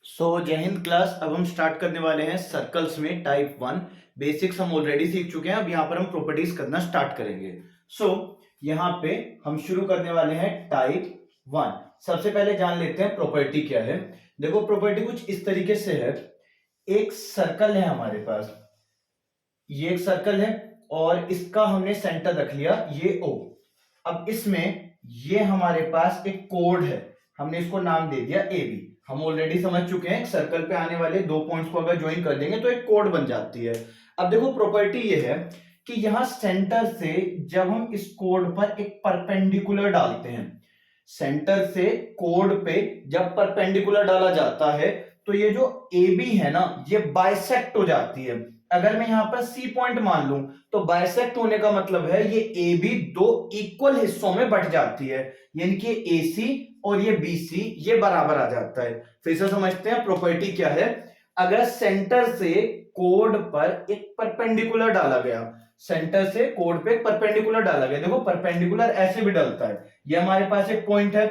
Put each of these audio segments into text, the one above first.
जय हिंद क्लास। अब हम स्टार्ट करने वाले हैं सर्कल्स में टाइप 1। बेसिक्स हम ऑलरेडी सीख चुके हैं। अब यहाँ पर हम प्रॉपर्टीज करना स्टार्ट करेंगे। यहाँ पे हम शुरू करने वाले हैं टाइप 1। सबसे पहले जान लेते हैं प्रॉपर्टी क्या है। देखो प्रॉपर्टी कुछ इस तरीके से है। एक सर्कल है हमारे पास, ये एक सर्कल है और इसका हमने सेंटर रख लिया ये O। अब इसमें ये हमारे पास एक कोड है, हमने इसको नाम दे दिया AB। हम ऑलरेडी समझ चुके हैं सर्कल पे आने वाले दो पॉइंट्स को अगर ज्वाइन कर देंगे तो एक कोड बन जाती है। अब देखो प्रॉपर्टी ये है कि यहां सेंटर से जब हम इस कोड पर एक परपेंडिकुलर डालते हैं, सेंटर से कोड पे जब परपेंडिकुलर डाला जाता है तो ये जो AB है ना ये बाइसेक्ट हो जाती है। अगर मैं यहां पर C पॉइंट मान लूं तो बाइसेक्ट होने का मतलब है ये AB दो इक्वल हिस्सों में बट जाती है, यानी कि AC और ये BC ये बराबर आ जाता है। फिर से समझते हैं प्रॉपर्टी क्या है। अगर सेंटर से कोड पर एक परपेंडिकुलर डाला गया, सेंटर से कोड पे एक परपेंडिकुलर डाला गया, देखो परपेंडिकुलर ऐसे भी डलता है, ये हमारे पास एक पॉइंट है,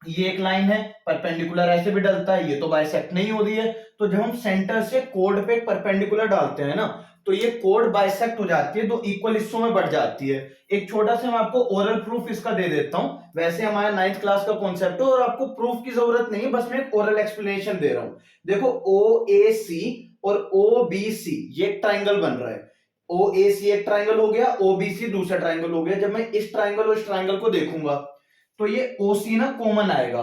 ये एक लाइन है, परपेंडिकुलर ऐसे भी डलता है, ये तो बाइसेक्ट नहीं हो रही है। तो जब हम सेंटर से कोड पे एक परपेंडिकुलर डालते हैं ना तो ये कोड बाइसेक्ट हो जाती है, दो इक्वल हिस्सों में बढ़ जाती है। एक छोटा सा मैं आपको ओरल प्रूफ इसका दे देता हूं। वैसे हमारा 9th क्लास का कॉन्सेप्ट है और आपको प्रूफ की जरूरत नहीं है, बस मैं एक ओरल एक्सप्लेनेशन दे रहा हूं। देखो OAC और OBC ये एक ट्राइंगल बन रहा है। OAC एक ट्राइंगल हो गया, OBC दूसरा ट्राइंगल हो गया। जब मैं इस ट्राइंगल और इस ट्राइंगल को देखूंगा तो ये OC ना कॉमन आएगा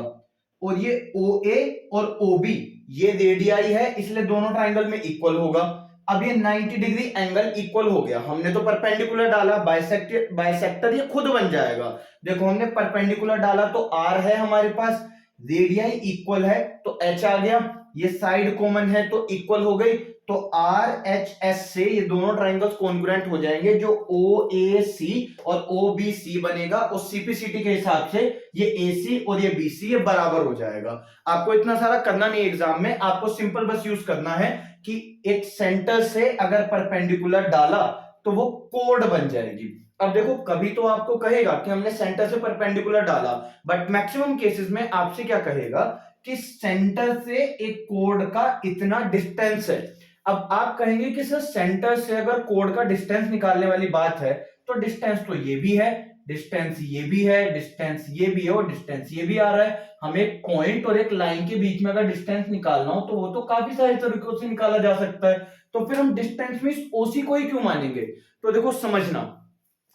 और ये OA और OB ये रेडियाई है, इसलिए दोनों ट्राइंगल में इक्वल होगा। अब ये 90 डिग्री एंगल इक्वल हो गया। हमने तो परपेंडिकुलर डाला, बाइसेक्टर ये खुद बन जाएगा। देखो हमने परपेंडिकुलर डाला तो R है हमारे पास, रेडियाई इक्वल है तो H आ गया, ये साइड कॉमन है तो इक्वल हो गई। तो RHS से ये दोनों ट्राइंगल्स कॉन्ग्रुएंट हो जाएंगे, जो OAC और OBC बनेगा और CPCT के हिसाब से ये AC और ये BC ये बराबर हो जाएगा। आपको इतना सारा करना नहीं एग्जाम में, आपको सिंपल बस यूज करना है कि एक सेंटर से अगर परपेंडिकुलर डाला तो वो कोड बन जाएगी। अब देखो कभी तो आपको कहेगा कि हमने सेंटर से परपेंडिकुलर डाला, बट मैक्सिमम केसेस में आपसे क्या कहेगा कि सेंटर से एक कोड का इतना डिस्टेंस है। अब आप कहेंगे कि सर सेंटर से अगर कोड का डिस्टेंस निकालने वाली बात है तो डिस्टेंस तो ये भी है, डिस्टेंस ये भी है, डिस्टेंस ये भी है और डिस्टेंस ये भी आ रहा है। हमें एक पॉइंट और एक लाइन के बीच में अगर डिस्टेंस निकालना हो तो वो तो काफी सारे तरीकों से निकाला जा सकता है। तो फिर हम डिस्टेंस में इस OC को ही क्यों मानेंगे। तो देखो समझना,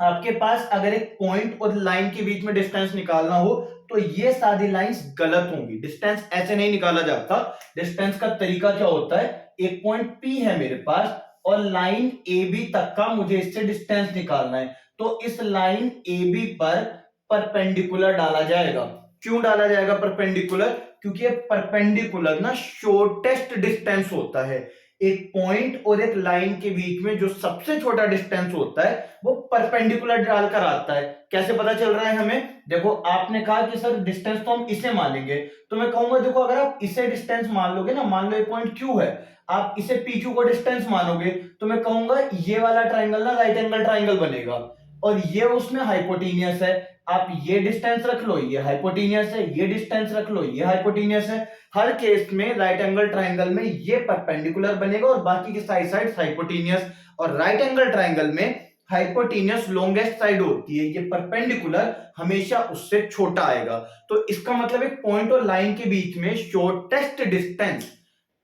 आपके पास अगर एक पॉइंट और लाइन के बीच में डिस्टेंस निकालना हो तो ये सारी लाइंस गलत होंगी। डिस्टेंस ऐसे नहीं निकाला जाता। डिस्टेंस का तरीका क्या होता है, एक पॉइंट P है मेरे पास और लाइन AB तक का मुझे इससे डिस्टेंस निकालना है, तो इस लाइन AB पर परपेंडिकुलर डाला जाएगा। क्यों डाला जाएगा परपेंडिकुलर, क्योंकि ये परपेंडिकुलर ना शॉर्टेस्ट डिस्टेंस होता है। एक पॉइंट और एक लाइन के बीच में जो सबसे छोटा डिस्टेंस होता है वो परपेंडिकुलर डालकर आता है। कैसे पता चल रहा है हमें, देखो आपने कहा कि सर डिस्टेंस तो हम इसे मानेंगे, तो मैं कहूंगा देखो अगर आप इसे डिस्टेंस मान लोगे ना, मान लो एक पॉइंट Q है, आप इसे PQ को डिस्टेंस मानोगे तो मैं कहूंगा ये वाला ट्राइंगल ना राइट एंगल ट्राइंगल बनेगा और ये उसमें हाइपोटेनियस है। आप ये डिस्टेंस रख लो, ये हाइपोटेनियस है, ये डिस्टेंस रख लो, ये हाइपोटेनियस है। हर केस में राइट एंगल ट्राइंगल में ये परपेंडिकुलर बनेगा और बाकी की साइड हाइपोटेनियस। और राइट एंगल ट्राइंगल में हाइपोटेनियस लॉन्गेस्ट साइड होती है, ये परपेंडिकुलर हमेशा उससे छोटा आएगा। तो इसका मतलब एक पॉइंट और लाइन के बीच में शॉर्टेस्ट डिस्टेंस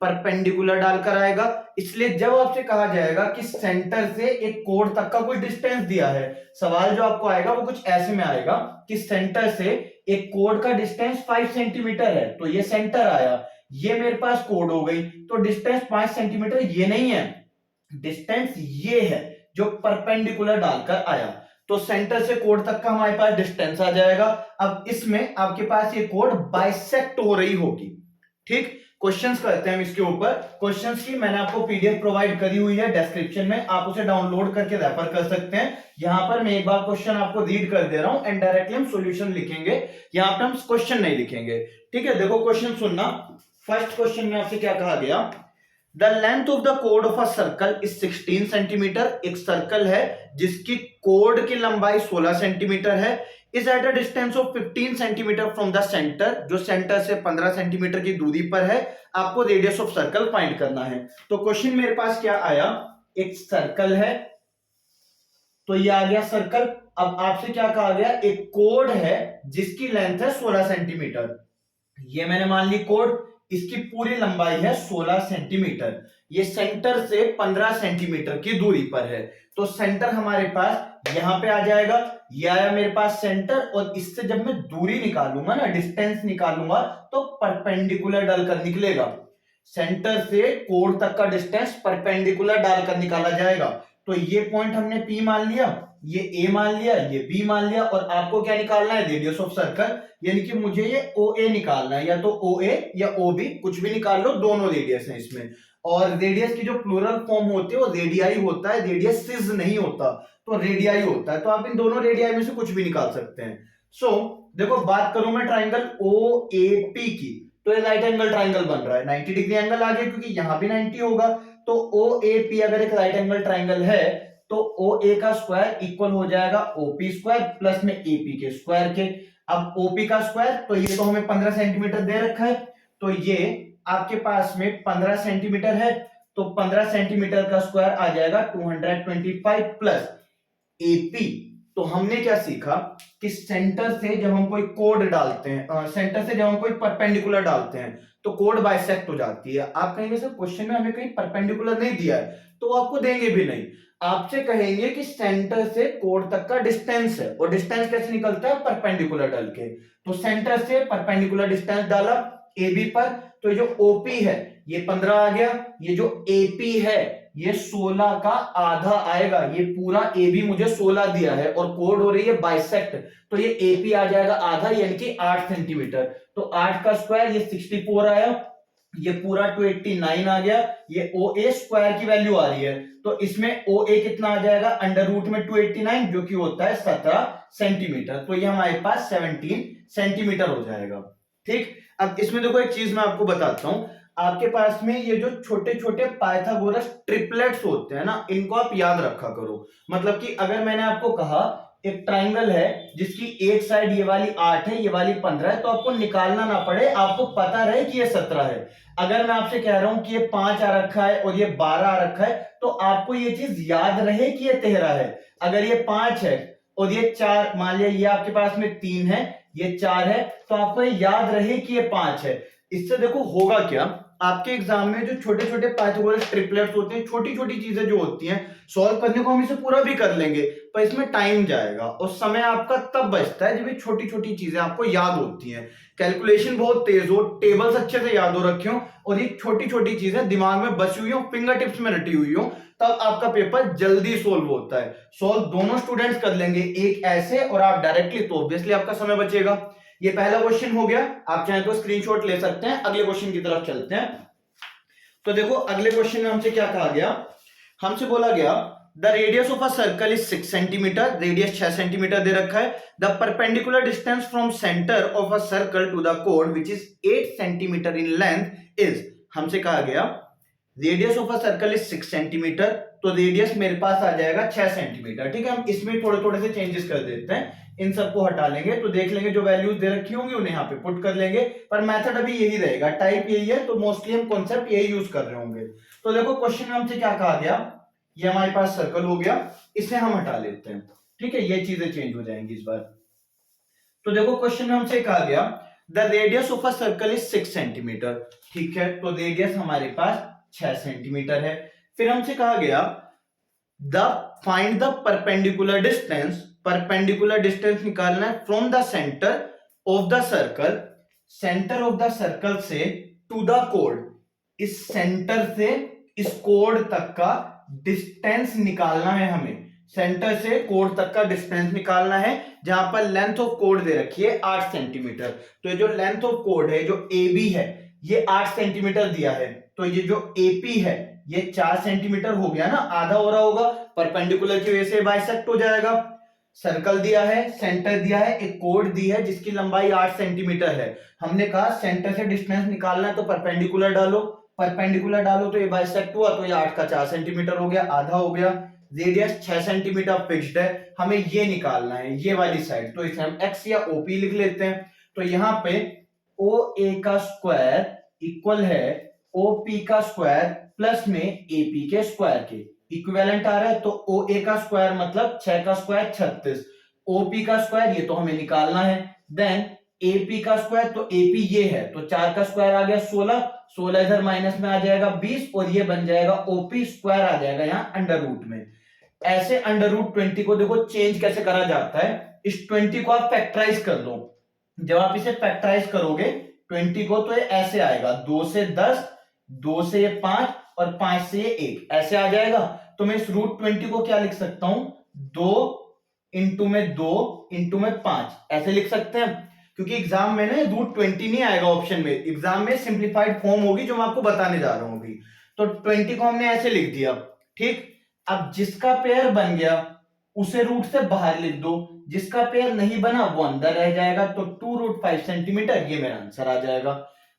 परपेंडिकुलर डालकर आएगा। इसलिए जब आपसे कहा जाएगा कि सेंटर से एक कोड तक का कोई डिस्टेंस दिया है, सवाल जो आपको आएगा वो कुछ ऐसे में आएगा कि सेंटर से एक कोड का डिस्टेंस 5 सेंटीमीटर है, तो ये सेंटर आया, ये मेरे पास कोड हो गई, तो डिस्टेंस 5 सेंटीमीटर ये नहीं है, डिस्टेंस ये है जो परपेंडिकुलर डालकर आया। तो सेंटर से कोड तक का हमारे पास डिस्टेंस आ जाएगा। अब इसमें आपके पास ये कोड बाइसेक्ट हो रही होगी। ठीक, क्वेश्चंस करते हैं हम इसके ऊपर। क्वेश्चंस की मैंने आपको PDF प्रोवाइड करी हुई है डिस्क्रिप्शन में, आप उसे डाउनलोड करके रेफर कर सकते हैं। यहां पर मैं एक बार क्वेश्चन आपको रीड कर दे रहा हूं एंड डायरेक्टली हम सॉल्यूशन लिखेंगे, यहां पे हम क्वेश्चन नहीं लिखेंगे। ठीक है, देखो क्वेश्चन सुनना। फर्स्ट क्वेश्चन में आपसे क्या कहा गया, the length of the code of a circle is 16 centimetre. एक सर्कल है जिसकी कोड की लंबाई 16 सेंटीमीटर है। Is at a distance of 15 centimetre from the centre, जो सेंटर से 15 सेंटीमीटर की दूरी पर है, आपको रेडियस ऑफ सर्कल फाइंड करना है। तो क्वेश्चन मेरे पास क्या आया, एक सर्कल है, तो ये आ गया सर्कल। अब आपसे क्या कहा गया, एक कोड है जिसकी लेंथ है 16 सेंटीमीटर, ये मैंने मान ली कोड, इसकी पूरी लंबाई है 16 सेंटीमीटर, ये सेंटर से 15 सेंटीमीटर की दूरी पर है। तो सेंटर हमारे पास यहां पे आ जाएगा, ये आया मेरे पास सेंटर, और इससे जब मैं दूरी निकालूंगा ना, डिस्टेंस निकालूंगा, तो परपेंडिकुलर डालकर निकलेगा। सेंटर से कोड तक का डिस्टेंस परपेंडिकुलर डालकर निकाला जाएगा। तो ये पॉइंट हमने P मान लिया, ये A मान लिया, ये B मान लिया, और आपको क्या निकालना है, रेडियस ऑफ सर्कल, यानी कि मुझे ये OA निकालना है, या तो OA या OB कुछ भी निकाल लो, दोनों रेडियस हैं इसमें। और रेडियस की जो प्लूरल फॉर्म होती है वो रेडियाई होता है, रेडियसिस नहीं होता, तो रेडियाई होता है। तो आप इन दोनों रेडियाई में से कुछ भी निकाल सकते हैं। देखो बात करूं मैं ट्राइंगल OAP की, तो ये राइट एंगल ट्राइंगल बन रहा है, 90 डिग्री एंगल आ गया, क्योंकि यहां भी 90 होगा। तो OAP अगर एक राइट एंगल ट्राइंगल है, तो OA का स्क्वायर इक्वल हो जाएगा OP स्क्वायर प्लस में AP के स्क्वायर के। अब OP का स्क्वायर, तो ये तो हमें 15 सेंटीमीटर दे रखा है, तो ये आपके पास में 15 सेंटीमीटर है, तो 15 सेंटीमीटर का स्क्वायर आ जाएगा 225 प्लस AP। तो हमने क्या सीखा कि सेंटर से जब हम कोई कोड डालते हैं, सेंटर से जब हम कोई परपेंडिकुलर डालते हैं, तो कोड बाइसेक्ट हो जाती है। आप कहेंगे सर क्वेश्चन में हमें कहीं परपेंडिकुलर नहीं दिया है, तो आपको देंगे भी नहीं, आपसे कहेंगे कि सेंटर से कोड तक का डिस्टेंस है, और डिस्टेंस कैसे निकलता है, परपेंडिकुलर डाल के। तो सेंटर से परपेंडिकुलर डिस्टेंस डाला AB पर, तो ये जो OP है ये 15 आ गया, ये जो AP है ये 16 का आधा आएगा, ये पूरा AB मुझे 16 दिया है, और कोड हो रही है बाइसेक्ट, तो ये AP आ जाएगा आधा, यानी कि 8 सेंटीमीटर। तो 8 का स्क्वायर ये 64 आया, ये पूरा 289 आ गया, ये OA स्क्वायर की वैल्यू आ रही है, तो इसमें OA कितना आ जाएगा, अंडर रूट में 289, जो कि होता है 17 सेंटीमीटर। तो ये हमारे पास 17 सेंटीमीटर हो जाएगा। ठीक, अब इसमें देखो एक चीज मैं आपको बताता हूं, आपके पास में ये जो छोटे छोटे पाइथागोरस ट्रिपलेट्स होते हैं ना, इनको आप याद रखा करो। मतलब कि अगर मैंने आपको कहा एक ट्राइंगल है जिसकी एक साइड ये वाली 8 है, ये वाली 15 है, तो आपको निकालना ना पड़े, आपको पता रहे कि ये 17 है। अगर मैं आपसे कह रहा हूं कि ये 5 आ रखा है और ये 12 आ रखा है, तो आपको ये चीज याद रहे कि ये 13 है। अगर ये 5 है और ये 4, मान लिया ये आपके पास में 3 है, ये 4 है, तो आपको ये याद रहे कि ये 5 है। इससे देखो होगा क्या, आपके एग्जाम में जो छोटे छोटे पाइथागोरस ट्रिपलेट्स होते हैं, छोटी छोटी चीजें जो होती हैं, सॉल्व करने को हम इसे पूरा भी कर लेंगे, पर इसमें टाइम जाएगा, और समय आपका तब बचता है जब ये छोटी छोटी चीजें आपको याद होती हैं। कैलकुलेशन बहुत तेज हो, टेबल्स अच्छे से याद हो रखे हो, और ये छोटी छोटी चीजें दिमाग में बची हुई हो, फिंगर टिप्स में रटी हुई हो, तब आपका पेपर जल्दी सोल्व होता है। सोल्व दोनों स्टूडेंट्स कर लेंगे, एक ऐसे और आप डायरेक्टली, तो ऑब्वियसली आपका समय बचेगा। ये पहला क्वेश्चन हो गया, आप चाहे तो स्क्रीनशॉट ले सकते हैं। अगले क्वेश्चन की तरफ चलते हैं। तो देखो अगले क्वेश्चन में हमसे क्या कहा गया, हमसे बोला गया the radius of a circle is 6 centimetre, radius 6 centimetre दे रखा है। The perpendicular distance from centre of a circle to the कोड which is 8 centimetre in length is, हमसे कहा गया radius of a circle is 6 centimetre, तो radius मेरे पास आ जाएगा 6 सेंटीमीटर। ठीक है, हम इसमें थोड़े थोड़े से चेंजेस कर देते हैं, इन सबको हटा लेंगे, तो देख लेंगे जो वैल्यूज दे रखी होंगी उन्हें यहाँ पे पुट कर लेंगे, पर मेथड अभी यही रहेगा, टाइप यही है, तो मोस्टली हम कॉन्सेप्ट यही यूज कर रहे होंगे। तो देखो क्वेश्चन में हमसे क्या कहा गया, ये हमारे पास सर्कल हो गया, इसे हम हटा लेते हैं। ठीक है, ये चीजें चेंज हो जाएंगी इस बार। तो देखो क्वेश्चन में हमसे कहा गया the radius of a circle is 6 centimetre. ठीक है, तो रेडियस हमारे पास 6 सेंटीमीटर है। फिर हमसे कहा गया the find the perpendicular distance, perpendicular distance निकालना है from the centre of the circle, centre of the circle से टू द कोड, इस सेंटर से इस कोड तक का डिस्टेंस निकालना है हमें, सेंटर से कोड तक का डिस्टेंस निकालना है, जहां पर लेंथ ऑफ कोड दे रखी है 8 सेंटीमीटर। तो ये जो लेंथ ऑफ कोड है, जो AB है, ये 8 सेंटीमीटर दिया है, तो ये जो AP है ये 4 सेंटीमीटर हो गया ना, आधा हो रहा होगा, परपेंडिकुलर की वजह से बाइसेक्ट हो जाएगा। सर्कल दिया है, सेंटर दिया है, एक कोड दी है जिसकी लंबाई 8 सेंटीमीटर है। हमने कहा सेंटर से डिस्टेंस निकालना है, तो परपेंडिकुलर डालो, परपेंडिकुलर डालो तो ये बाइसेक्ट हुआ, तो ये 8 का 4 सेंटीमीटर हो गया, आधा हो गया। रेडियस 6 सेंटीमीटर फिक्स्ड है, हमें ये निकालना है, ये वाली साइड, तो इसे हम x या OP लिख लेते हैं। तो यहाँ पे OA का स्क्वायर इक्वल है OP का स्क्वायर प्लस में AP के स्क्वायर के इक्विवेलेंट आ रहा है। तो OA का स्क्वायर मतलब 6 का स्क्वायर 36, OP का स्क्वायर ये तो हमें निकालना है, देन AP का स्क्वायर, तो AP ये है तो 4 का स्क्वायर आ गया 16, 16 इधर माइनस में आ जाएगा 20 और ये बन जाएगा OP स्क्वायर आ जाएगा यहाँ अंडर रूट में। ऐसे अंडर रूट 20 को देखो चेंज कैसे करा जाता है, इस 20 को आप फैक्टराइज कर लो। जब आप इसे फैक्टराइज करोगे 20 को तो ये ऐसे आएगा 2 से 10, 2 से ये 5 और 5 से ये 1 ऐसे आ जाएगा। तो मैं इस रूट 20 को क्या लिख सकता हूं, 2 इंटू में 2 इंटू में 5 ऐसे लिख सकते हैं, क्योंकि एग्जाम में ना रूट 20 नहीं आएगा ऑप्शन में, एग्जाम में सिंप्लीफाइड फॉर्म होगी जो मैं आपको बताने जा रहा हूं अभी। तो 20 को हमने ऐसे लिख दिया, ठीक। अब जिसका पेयर बन गया उसे रूट से बाहर लिख दो, जिसका पेयर नहीं बना वो अंदर रह जाएगा, तो 2√5 सेंटीमीटर ये मेरा आंसर आ जाएगा।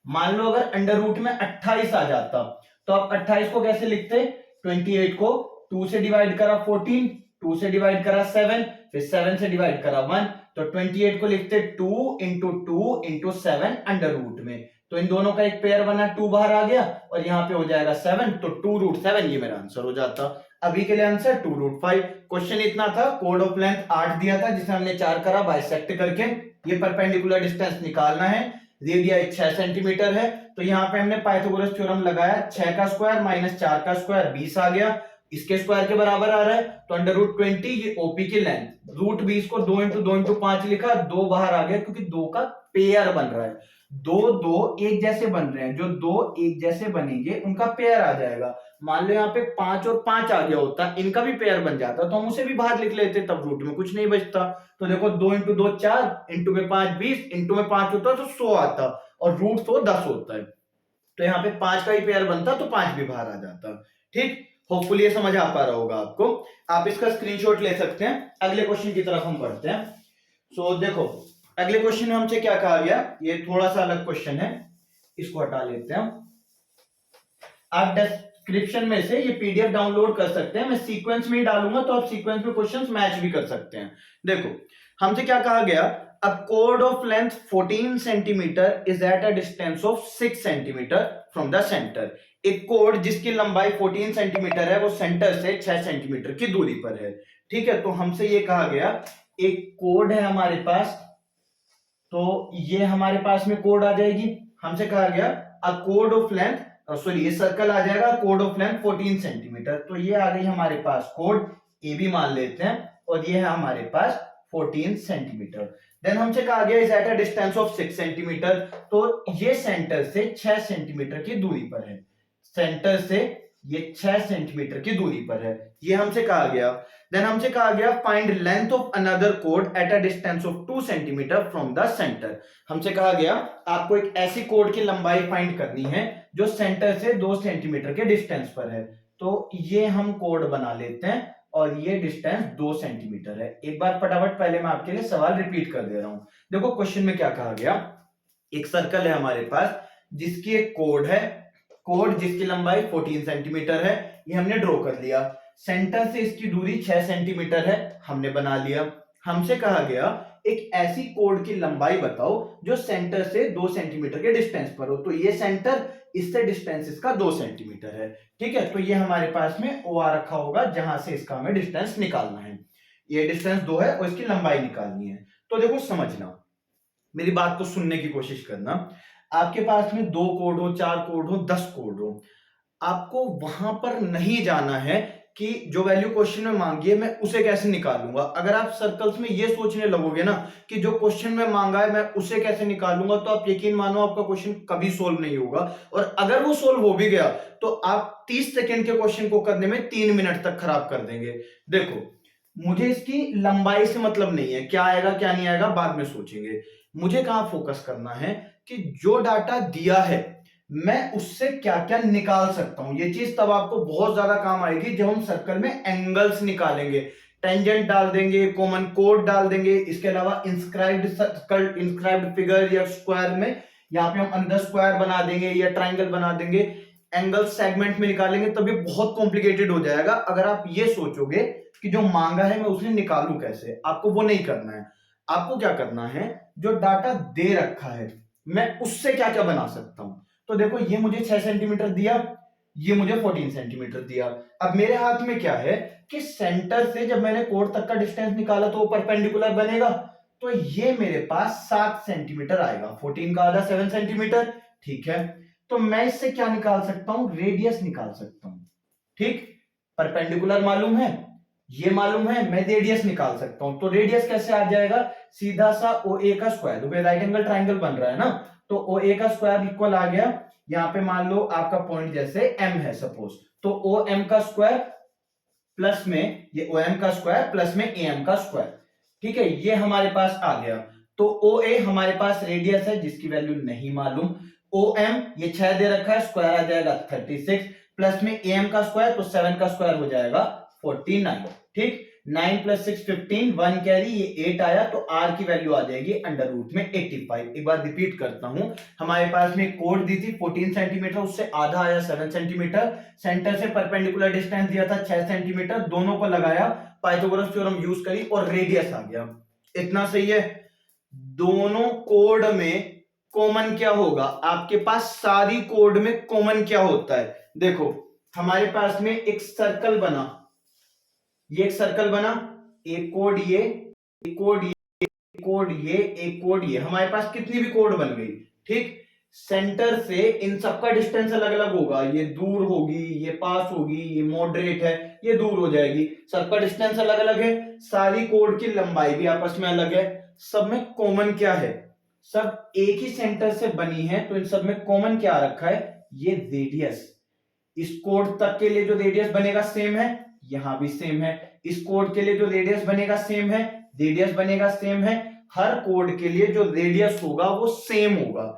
मान लो अगर अंडर रूट में 28 आ जाता तो आप 28 को कैसे लिखते, 28 को 2 से डिवाइड करा 14, 2 से डिवाइड करा 7, फिर 7 से डिवाइड करा 1, तो 28 को लिखते 2 इंटू 2 इंटू 7 अंडर रूट में। तो इन दोनों का एक पेयर बना, 2 बाहर आ गया और यहाँ पे हो जाएगा 7, तो 2√7 ये मेरा आंसर हो जाता। अभी के लिए आंसर 2√5। क्वेश्चन इतना था, कोड ऑफ लेंथ 8 दिया था जिसे हमने 4 करा बाइसेक्ट करके, ये परपेंडिकुलर डिस्टेंस निकालना है, रेडियस 6 सेंटीमीटर है। तो यहाँ पे हमने पाइथागोरस थ्योरम लगाया, 6 का स्क्वायर माइनस 4 का स्क्वायर 20 आ गया, इसके स्क्वायर के बराबर आ रहा है, तो अंडर रूट 20 ये ओपी की लेंथ, रूट 20 को 2 इंटू 2 इंटू 5 लिखा, 2 बाहर आ गया क्योंकि 2 का पेयर बन रहा है, दो दो एक जैसे बन रहे हैं, जो दो एक जैसे बनेंगे उनका पेयर आ जाएगा। मान लो यहाँ पे 5 और 5 आ गया होता, इनका भी पेयर बन जाता तो हम उसे भी बाहर लिख लेते, तब रूट में कुछ नहीं बचता। तो देखो 2 इंटू 2 4, इंटू में 5 20, इंटू में 5 होता तो 100 आता और रूट तो 10 होता है, तो यहाँ पे 5 का ही पेयर बनता तो 5 भी बाहर आ जाता। ठीक, होपफुली ये समझ आ पा रहा होगा आपको, आप इसका स्क्रीनशॉट ले सकते हैं। अगले क्वेश्चन की तरफ हम बढ़ते हैं। सो देखो अगले क्वेश्चन में हमसे क्या कहा गया, ये थोड़ा सा अलग क्वेश्चन है, इसको हटा लेते हैं। आप डिस्क्रिप्शन में से ये पीडीएफ डाउनलोड कर सकते हैं, मैं सीक्वेंस में ही डालूंगा तो आप सीक्वेंस में क्वेश्चंस मैच भी कर सकते हैं। देखो हमसे क्या कहा गया, अ chord of length 14 centimetre is at a distance of 6 centimetre from the centre. एक कोड जिसकी लंबाई 14 सेंटीमीटर है वो सेंटर से 6 सेंटीमीटर की दूरी पर है। ठीक है, तो हमसे ये कहा गया एक कोड है हमारे पास, तो ये हमारे पास में कोड आ जाएगी। हमसे कहा गया अ कोड ऑफ लेंथ, सॉरी ये सर्कल आ जाएगा, कोड ऑफ लेंथ 14 सेंटीमीटर, तो ये आ गई हमारे पास कोड, ए भी मान लेते हैं, और ये है हमारे पास 14 सेंटीमीटर। देन हमसे कहा गया is at a distance of 6 centimetre, तो ये सेंटर से 6 सेंटीमीटर की दूरी पर है, सेंटर से ये 6 सेंटीमीटर की दूरी पर है, ये हमसे कहा गया। देन हमसे कहा गया find length of another code at a distance of 2 centimetre from the centre. हमसे कहा गया आपको एक ऐसी कोड की लंबाई फाइंड करनी है जो सेंटर से 2 सेंटीमीटर के डिस्टेंस पर है। तो ये हम कोड बना लेते हैं और ये डिस्टेंस 2 सेंटीमीटर है। एक बार फटाफट पहले मैं आपके लिए सवाल रिपीट कर दे रहा हूं। देखो क्वेश्चन में क्या कहा गया, एक सर्कल है हमारे पास जिसकी एक कोड है, कोड जिसकी लंबाई 14 सेंटीमीटर है, ये हमने ड्रॉ कर लिया। सेंटर से इसकी दूरी 6 सेंटीमीटर है, हमने बना लिया। हमसे कहा गया एक ऐसी कोड की लंबाई बताओ जो सेंटर से 2 सेंटीमीटर के डिस्टेंस पर हो, तो ये सेंटर, इससे डिस्टेंस इसका 2 सेंटीमीटर है। ठीक है, तो ये हमारे पास में ओ आ रखा होगा जहां से इसका हमें डिस्टेंस निकालना है, ये डिस्टेंस 2 है और इसकी लंबाई निकालनी है। तो देखो समझना, मेरी बात को सुनने की कोशिश करना, आपके पास में 2 कोड हो, 4 कोड हो, 10 कोड हो, आपको वहां पर नहीं जाना है कि जो वैल्यू क्वेश्चन में मांगी है मैं उसे कैसे निकालूंगा। अगर आप सर्कल्स में ये सोचने लगोगे ना कि जो क्वेश्चन में मांगा है मैं उसे कैसे निकालूंगा, तो आप यकीन मानो आपका क्वेश्चन कभी सोल्व नहीं होगा, और अगर वो सोल्व हो भी गया तो आप 30 सेकंड के क्वेश्चन को करने में 3 मिनट तक खराब कर देंगे। देखो मुझे इसकी लंबाई से मतलब नहीं है, क्या आएगा क्या नहीं आएगा बाद में सोचेंगे, मुझे कहां फोकस करना है कि जो डाटा दिया है मैं उससे क्या क्या निकाल सकता हूं। ये चीज तब आपको बहुत ज्यादा काम आएगी जब हम सर्कल में एंगल्स निकालेंगे, टेंजेंट डाल देंगे, कॉमन कोड डाल देंगे, इसके अलावा इंस्क्राइब्ड सर्कल, इंस्क्राइब्ड फिगर या स्क्वायर में यहाँ पे हम अंदर स्क्वायर बना देंगे या ट्राइंगल बना देंगे। एंगल सेगमेंट में निकालेंगे तब ये बहुत कॉम्प्लिकेटेड हो जाएगा। अगर आप ये सोचोगे कि जो मांगा है मैं उसे निकालूं कैसे, आपको वो नहीं करना है। आपको क्या करना है, जो डाटा दे रखा है मैं उससे क्या क्या बना सकता हूं। तो देखो ये मुझे 6 सेंटीमीटर दिया, ये मुझे 14 सेंटीमीटर दिया। अब मेरे हाथ में क्या है कि सेंटर से जब मैंने कोड तक का डिस्टेंस निकाला तो वो परपेंडिकुलर बनेगा, तो ये मेरे पास 7 सेंटीमीटर आएगा। 14 का आधा 7 सेंटीमीटर, ठीक है। तो मैं इससे क्या निकाल सकता हूं, रेडियस निकाल सकता हूं। ठीक, परपेंडिकुलर मालूम है, ये मालूम है, मैं रेडियस निकाल सकता हूं। तो रेडियस कैसे आ जाएगा, सीधा सा ओ ए का स्क्वायर, क्योंकि राइट एंगल ट्राइंगल बन रहा है ना, तो ओ ए का स्क्वायर इक्वल आ गया, यहां पे मान लो आपका पॉइंट जैसे एम है सपोज, तो ओ एम का स्क्वायर प्लस में ये ओ एम का स्क्वायर प्लस में ए एम का स्क्वायर, ठीक है, ये हमारे पास आ गया। तो ओ ए हमारे पास रेडियस है जिसकी वैल्यू नहीं मालूम, ओ एम ये 6 दे रखा है, स्क्वायर आ जाएगा 36 प्लस में ए एम का स्क्वायर, तो 7 का स्क्वायर हो जाएगा 49। ठीक, 9 प्लस 6 15, 1 कैरी, ये 8 आया, तो आर की वैल्यू आ जाएगी अंडर रूट में 85। एक बार रिपीट करता हूं, हमारे पास में कोड दी थी 14 सेंटीमीटर, उससे आधा आया 7 सेंटीमीटर, सेंटर से परपेंडिकुलर डिस्टेंस दिया था 6 सेंटीमीटर, दोनों को लगाया, पाइथागोरस थ्योरम यूज करी और रेडियस आ गया। इतना सही है। दोनों कोड में कॉमन क्या होगा, आपके पास सारी कोड में कॉमन क्या होता है, देखो हमारे पास में एक सर्कल बना, ये एक सर्कल बना, एक कोड ये, एक कोड ये, एक कोड ये, एक कोड ये, हमारे पास कितनी भी कोड बन गई। ठीक, सेंटर से इन सबका डिस्टेंस अलग अलग होगा, ये दूर होगी, ये पास होगी, ये मॉडरेट है, ये दूर हो जाएगी, सबका डिस्टेंस अलग अलग है, सारी कोड की लंबाई भी आपस में अलग है। सब में कॉमन क्या है, सब एक ही सेंटर से बनी है, तो इन सब में कॉमन क्या रखा है, ये रेडियस। इस कोड तक के लिए जो रेडियस बनेगा सेम है, यहां भी सेम है, इस कोड के लिए जो रेडियस बनेगा सेम है, रेडियस बनेगा सेम है, हर कोड के लिए जो रेडियस होगा वो सेम होगा।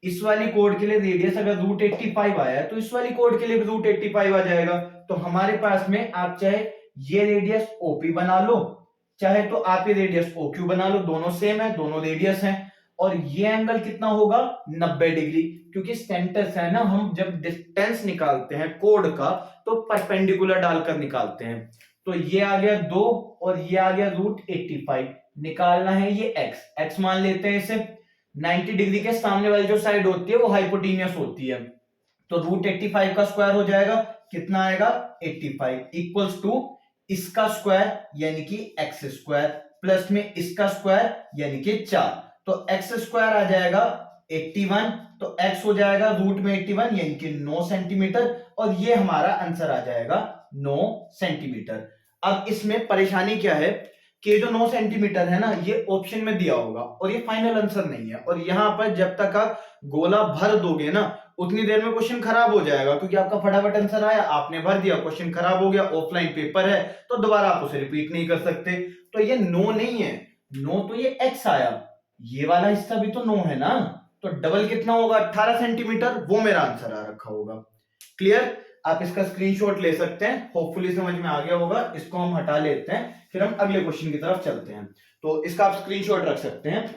इस वाली कोड के लिए रेडियस अगर √85 आया है तो इस वाली कोड के लिए भी √85 आ जाएगा। तो हमारे पास में आप चाहे ये रेडियस ओपी बना लो, चाहे तो आप ये रेडियस ओक्यू बना लो, दोनों सेम है, दोनों रेडियस है। और ये एंगल कितना होगा, 90 डिग्री, क्योंकि सेंटर से है ना, हम जब डिस्टेंस निकालते हैं कोड का तो परपेंडिकुलर डालकर निकालते हैं। तो ये आ गया 2 और ये आ गया √85, निकालना है ये x मान लेते हैं इसे। 90 डिग्री के सामने वाली जो साइड होती है वो हाइपोटेन्यूस होती है, तो √85 का स्क्वायर हो जाएगा, कितना आएगा 85, इक्वल्स टू इसका स्क्वायर यानी कि x स्क्वायर प्लस में इसका स्क्वायर यानी कि 4, तो x स्क्वायर आ जाएगा 81, तो x हो जाएगा रूट में 81 यानी कि 9 सेंटीमीटर, और ये हमारा आंसर आ जाएगा 9 सेंटीमीटर। अब इसमें परेशानी क्या है कि जो 9 सेंटीमीटर है ना ये ऑप्शन में दिया होगा और ये फाइनल आंसर नहीं है, और यहां पर जब तक आप गोला भर दोगे ना उतनी देर में क्वेश्चन खराब हो जाएगा, क्योंकि आपका फटाफट आंसर आया, आपने भर दिया, क्वेश्चन खराब हो गया, ऑफलाइन पेपर है तो दोबारा आप उसे रिपीट नहीं कर सकते। तो ये 9 नहीं है, 9 तो ये x आया, ये वाला हिस्सा भी तो 9 है ना, तो डबल कितना होगा 18 सेंटीमीटर, वो मेरा आंसर आ रखा होगा। क्लियर, आप इसका स्क्रीनशॉट ले सकते हैं, होपफुली समझ में आ गया होगा। इसको हम हटा लेते हैं, फिर हम अगले क्वेश्चन की तरफ चलते हैं। तो इसका आप स्क्रीनशॉट रख सकते हैं।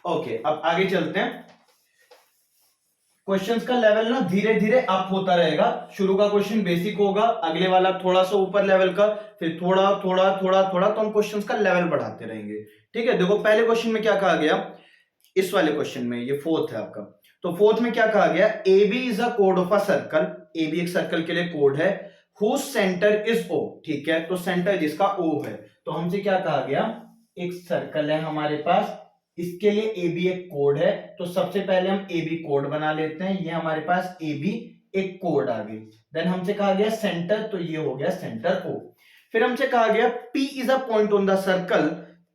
ओके, अब आगे चलते हैं। क्वेश्चंस का लेवल ना धीरे धीरे अप होता रहेगा, शुरू का क्वेश्चन बेसिक होगा, अगले वाला थोड़ा सा ऊपर लेवल का, फिर थोड़ा थोड़ा थोड़ा थोड़ा, तो हम क्वेश्चंस का लेवल बढ़ाते रहेंगे। ठीक है, देखो पहले क्वेश्चन में क्या कहा गया, इस वाले क्वेश्चन में, ये फोर्थ है आपका, तो फोर्थ में क्या कहा गया, ए बी इज अ कोड of a circle, A B एक सर्कल के लिए कोड है, हुज सेंटर इज ओ, ठीक है, तो सेंटर जिसका ओ है, तो हमसे क्या कहा गया, एक सर्कल है हमारे पास, इसके लिए ए बी एक कोड है, तो सबसे पहले हम ए बी कोड बना लेते हैं, ये हमारे पास ए बी एक कोड आ गई। देन हमसे कहा गया सेंटर, तो ये हो गया सेंटर ओ। फिर हमसे कहा गया P is a point on the circle,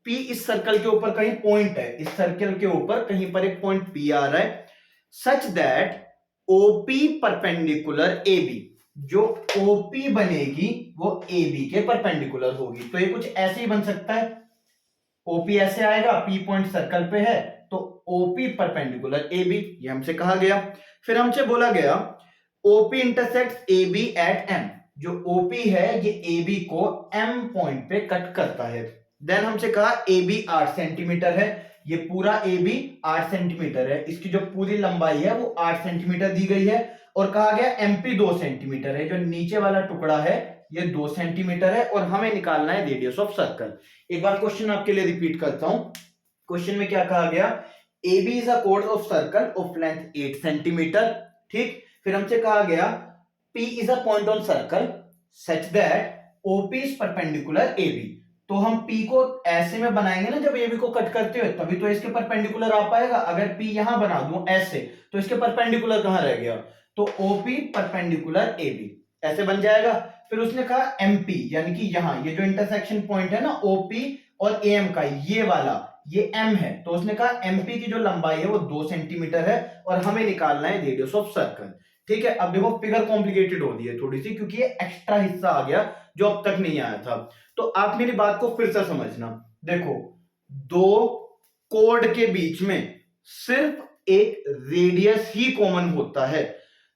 P इस सर्कल के ऊपर कहीं पॉइंट है, इस सर्कल के ऊपर कहीं पर एक पॉइंट पी आ रहा है, such that OP perpendicular A B, जो ओपी बनेगी वो ए बी के परपेंडिकुलर होगी। तो ये कुछ ऐसे ही बन सकता है, ओपी ऐसे आएगा, पी पॉइंट सर्कल पे है, तो ओपी परपेंडिकुलर ए बी, ये हमसे कहा गया। फिर हमसे बोला गया OP intersect A B at M, जो ओपी है ये ए बी को एम पॉइंट पे कट करता है। देन हमसे कहा ए बी 8 सेंटीमीटर है, ये पूरा ए बी 8 सेंटीमीटर है, इसकी जो पूरी लंबाई है वो 8 सेंटीमीटर दी गई है, और कहा गया एमपी 2 सेंटीमीटर है, जो नीचे वाला टुकड़ा है ये 2 सेंटीमीटर है, और हमें निकालना है रेडियस ऑफ सर्कल। एक बार क्वेश्चन आपके लिए रिपीट करता हूं। क्वेश्चन में क्या कहा गया, ए बी इज अ कोड of circle of length 8 centimetre, ठीक। फिर हमसे कहा गया P is a point on circle such that OP is perpendicular AB। तो हम P को ऐसे में बनाएंगे ना, जब AB को कट करते हुए, तभी तो इसके परपेंडिकुलर आ पाएगा। अगर P यहां बना दूं ऐसे, तो इसके परपेंडिकुलर कहां रह गया, तो OP परपेंडिकुलर AB ऐसे बन जाएगा। फिर उसने कहा MP, यानी कि यहां ये जो इंटरसेक्शन पॉइंट है ना OP और AM का, ये वाला ये M है, तो उसने कहा MP की जो लंबाई है वो 2 सेंटीमीटर है, और हमें निकालना है रेडियस ऑफ सर्कल। ठीक है, अब देखो फिगर कॉम्प्लिकेटेड हो रही है थोड़ी सी, क्योंकि ये एक्स्ट्रा हिस्सा आ गया जो अब तक नहीं आया था। तो आप मेरी बात को फिर से समझना। देखो, दो कोड के बीच में सिर्फ एक रेडियस ही कॉमन होता है,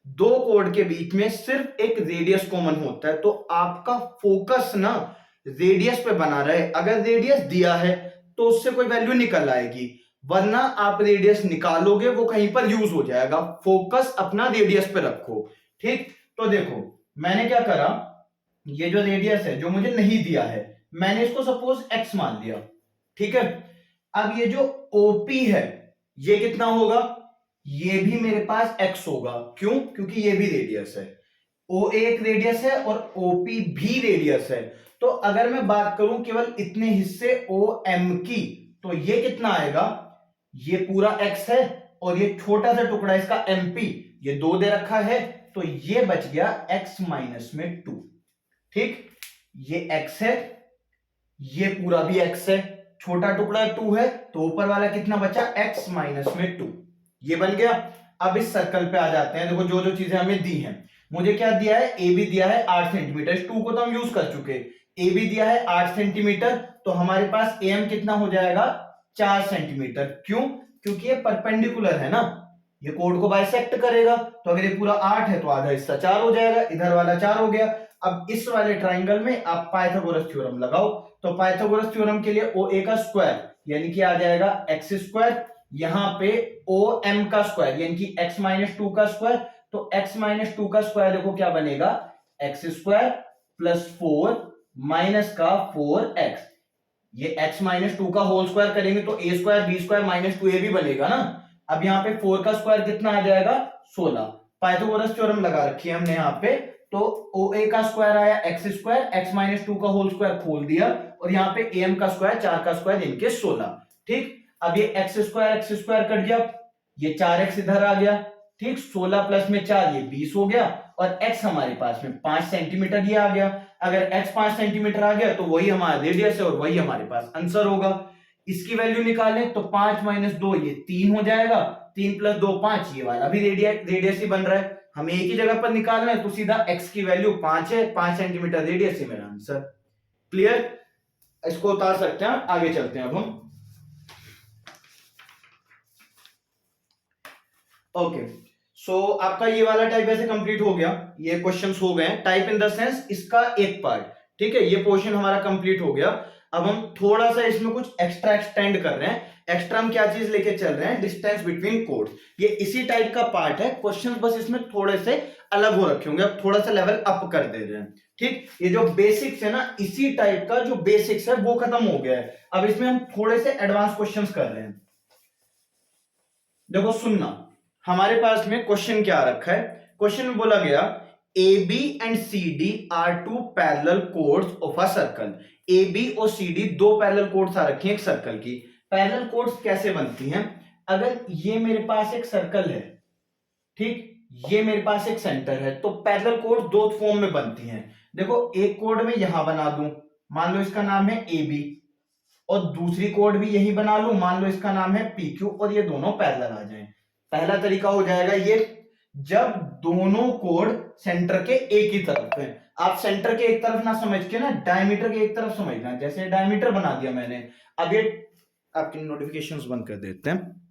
दो कोड के बीच में सिर्फ एक रेडियस कॉमन होता है, तो आपका फोकस ना रेडियस पे बना रहे। अगर रेडियस दिया है तो उससे कोई वैल्यू निकल आएगी, वरना आप रेडियस निकालोगे वो कहीं पर यूज हो जाएगा। फोकस अपना रेडियस पे रखो, ठीक। तो देखो मैंने क्या करा, ये जो रेडियस है जो मुझे नहीं दिया है, मैंने इसको सपोज x मान लिया, ठीक है। अब ये जो OP है ये कितना होगा, ये भी मेरे पास x होगा, क्यों, क्योंकि ये भी रेडियस है। OA एक रेडियस है और OP भी रेडियस है। तो अगर मैं बात करूं केवल इतने हिस्से OM की, तो ये कितना आएगा, ये पूरा x है, और ये छोटा सा टुकड़ा इसका MP, ये 2 दे रखा है, तो ये बच गया x माइनस में 2, ठीक। ये x है, ये पूरा भी x है, छोटा टुकड़ा 2 है, तो ऊपर वाला कितना बचा, x माइनस में 2, ये बन गया। अब इस सर्कल पे आ जाते हैं। देखो जो जो चीजें हमें दी हैं, मुझे क्या दिया है, ए बी दिया है 8 सेंटीमीटर, इस 2 को तो हम यूज कर चुके। ए बी दिया है 8 सेंटीमीटर, तो हमारे पास एम कितना हो जाएगा, 4 सेंटीमीटर। क्यों, क्योंकि ये परपेंडिकुलर है ना, ये कोड को बाइसेक्ट करेगा, तो अगर ये पूरा 8 है तो आधा हिस्सा 4 हो जाएगा, इधर वाला 4 हो गया। अब इस वाले ट्राइंगल में आप पाइथागोरस थ्योरम लगाओ, तो पाइथागोरस थ्योरम के लिए ओ ए का स्क्वायर यानी कि आ जाएगा एक्स स्क्वायर, यहां पे ओ एम का स्क्वायर यानी कि एक्स माइनस 2 का स्क्वायर, तो एक्स माइनस 2 का स्क्वायर देखो क्या बनेगा, एक्स स्क्वायर प्लस 4 माइनस का 4x, ये x माइनस 2 का होल स्क्वायर करेंगे तो a square b square minus 2a भी बनेगा ना। अब यहाँ पे 4 का स्क्वायर कितना आ जाएगा, 16। पाइथागोरस थ्योरम लगा रखी है हमने यहाँ पे, तो OA का स्क्वायर आया एक्स स्क्वायर, x माइनस 2 का होल स्क्वायर खोल दिया, और यहाँ पे AM का स्क्वायर 4 का स्क्वायर इनके 16, ठीक। अब ये एक्स स्क्वायर कट गया, ये 4x इधर आ गया, ठीक। 16 प्लस में 4 ये 20 हो गया, और x हमारे पास में 5 सेंटीमीटर ये आ गया। अगर x 5 सेंटीमीटर आ गया तो वही हमारा रेडियस है और वही हमारे पास आंसर होगा। इसकी वैल्यू निकालें तो 5 माइनस 2 ये 3 हो जाएगा, 3 प्लस 2 5, ये वाला भी रेडियस ही बन रहा है। हमें एक ही जगह पर निकालना है, तो सीधा x की वैल्यू 5 है, 5 सेंटीमीटर रेडियस ही मेरा आंसर। क्लियर, इसको उतार सकते हैं, आगे चलते हैं अब हम। ओके, सो आपका ये वाला टाइप ऐसे कंप्लीट हो गया, ये क्वेश्चंस हो गए टाइप इन द सेंस इसका एक पार्ट, ठीक है। ये पोर्शन हमारा कंप्लीट हो गया। अब हम थोड़ा सा इसमें कुछ एक्स्ट्रा एक्सटेंड कर रहे हैं। एक्स्ट्रा हम क्या चीज लेके चल रहे हैं, डिस्टेंस बिटवीन कोड्स, ये इसी टाइप का पार्ट है। क्वेश्चंस बस इसमें थोड़े से अलग हो रखे होंगे, अब थोड़ा सा लेवल अप कर दे रहे हैं, ठीक। ये जो बेसिक्स है ना, इसी टाइप का जो बेसिक्स है वो खत्म हो गया है, अब इसमें हम थोड़े से एडवांस क्वेश्चंस कर रहे हैं। देखो सुनना, हमारे पास में क्वेश्चन क्या रखा है, क्वेश्चन में बोला गया AB and CD are two parallel chords of a circle. AB और CD दो पैरेलल कोड्स आ रखी हैं एक सर्कल की। पैरेलल कोड्स कैसे बनती हैं, अगर ये मेरे पास एक सर्कल है, ठीक, ये मेरे पास एक सेंटर है, तो पैरेलल कोड दो फॉर्म में बनती हैं। देखो एक कोड में यहां बना दूं, मान लो इसका नाम है AB, और दूसरी कोड भी यही बना लूं, मान लो इसका नाम है PQ, और ये दोनों पैरेलल आ जाएं। पहला तरीका हो जाएगा ये, जब दोनों कोड सेंटर के एक ही तरफ है। आप सेंटर के एक तरफ ना समझ के ना डायमीटर के एक तरफ समझना, जैसे डायमीटर बना दिया मैंने। अब ये आपकी नोटिफिकेशंस बंद कर देते हैं।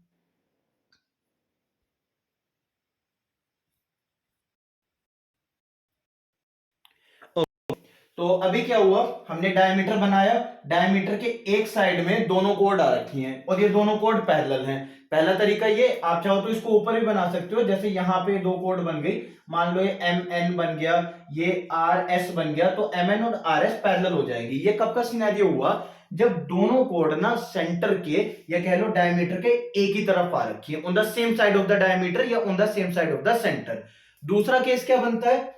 तो अभी क्या हुआ, हमने डायमीटर बनाया, डायमीटर के एक साइड में दोनों कोड आ रखी हैं और ये दोनों कोड पैरेलल हैं। पहला तरीका ये, आप चाहो तो इसको ऊपर भी बना सकते हो, जैसे यहाँ पे दो कोड बन गई, मान लो ये एम एन बन गया, ये आर एस बन गया, तो एम एन और आर एस पैरेलल हो जाएगी। ये कब का सिनेरियो हुआ, जब दोनों कोड ना सेंटर के या कह लो डायमीटर के एक ही तरफ आ रखी है, on the same side of the diameter या on the same side of the centre. दूसरा केस क्या बनता है,